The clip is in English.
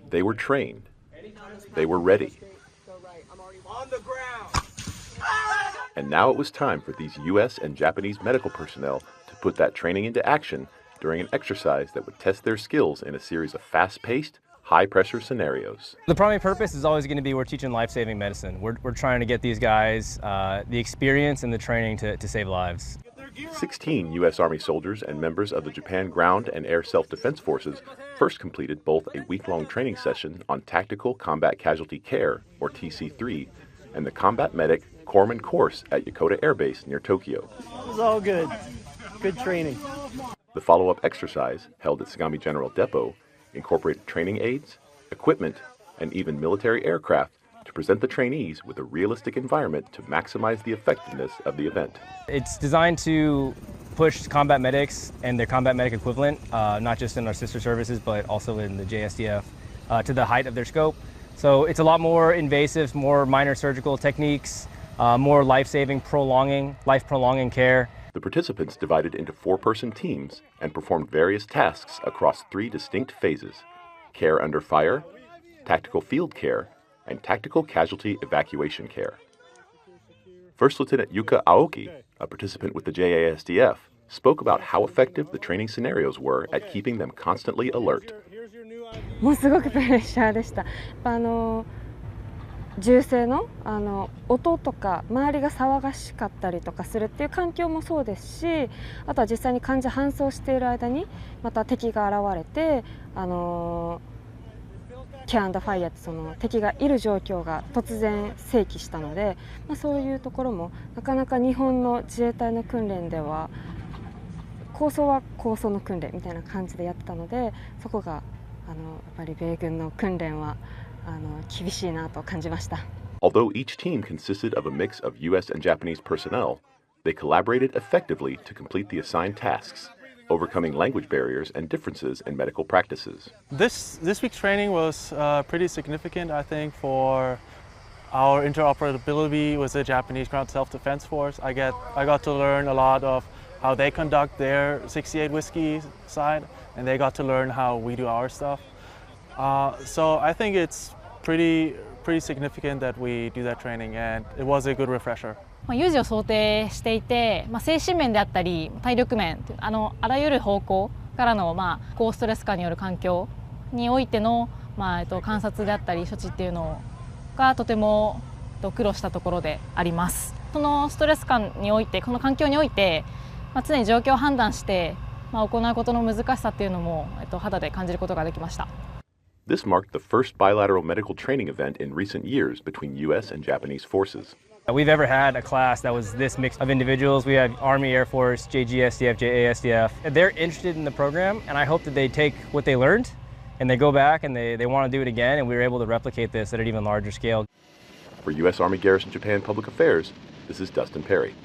They were trained. They were ready. And now it was time for these U.S. and Japanese medical personnel to put that training into action during an exercise that would test their skills in a series of fast-paced, high-pressure scenarios. The primary purpose is always going to be we're teaching life-saving medicine. We're trying to get these guys the experience and the training to save lives. 16 U.S. Army soldiers and members of the Japan Ground and Air Self-Defense Forces first completed both a week-long training session on Tactical Combat Casualty Care, or TC3, and the Combat Medic Corpsman course at Yokota Air Base near Tokyo. It was all good. Good training. The follow-up exercise, held at Sagami General Depot, incorporated training aids, equipment, and even military aircraft to present the trainees with a realistic environment to maximize the effectiveness of the event. It's designed to push combat medics and their combat medic equivalent, not just in our sister services, but also in the JSDF, to the height of their scope. So it's a lot more invasive, more minor surgical techniques, more life-saving, life-prolonging care. The participants divided into 4-person teams and performed various tasks across 3 distinct phases: care under fire, tactical field care, and tactical casualty evacuation care. First Lieutenant Yuka Aoki, a participant with the JASDF, spoke about how effective the training scenarios were at keeping them constantly alert. もうすごくプレッシャーでした。銃声の音とか周りが騒がしかったりとかするっていう環境もそうですし、あとは実際に患者搬送している間にまた敵が現れてケア&ファイヤーってその敵がいる状況が突然生起したので、そういうところもなかなか日本の自衛隊の訓練では構想は構想の訓練みたいな感じでやってたので、そこがやっぱり米軍の訓練は厳しいなと感じました。Although each team consisted of a mix of U.S. and Japanese personnel, they collaborated effectively to complete the assigned tasks, overcoming language barriers and differences in medical practices. This week's training was pretty significant, I think, for our interoperability with the Japanese Ground Self-Defense Force. I got to learn a lot of how they conduct their 68 Whiskey side, and they got to learn how we do our stuff. So I think it's pretty significant that we do that training, and it was a good refresher. 有事を想定していて、精神面であったり体力面、あらゆる方向からの高ストレス下による環境においての観察であったり処置っていうのがとても苦労したところであります。そのストレス感において、この環境において、常に状況を判断して行うことの難しさっていうのも肌で感じることができました。This marked the first bilateral medical training event in recent years between U.S. and Japanese forces. We've ever had a class that was this mix of individuals. We had Army, Air Force, JGSDF, JASDF. They're interested in the program, and I hope that they take what they learned and they go back and they want to do it again, and we were able to replicate this at an even larger scale. For U.S. Army Garrison Japan Public Affairs, this is Dustin Perry.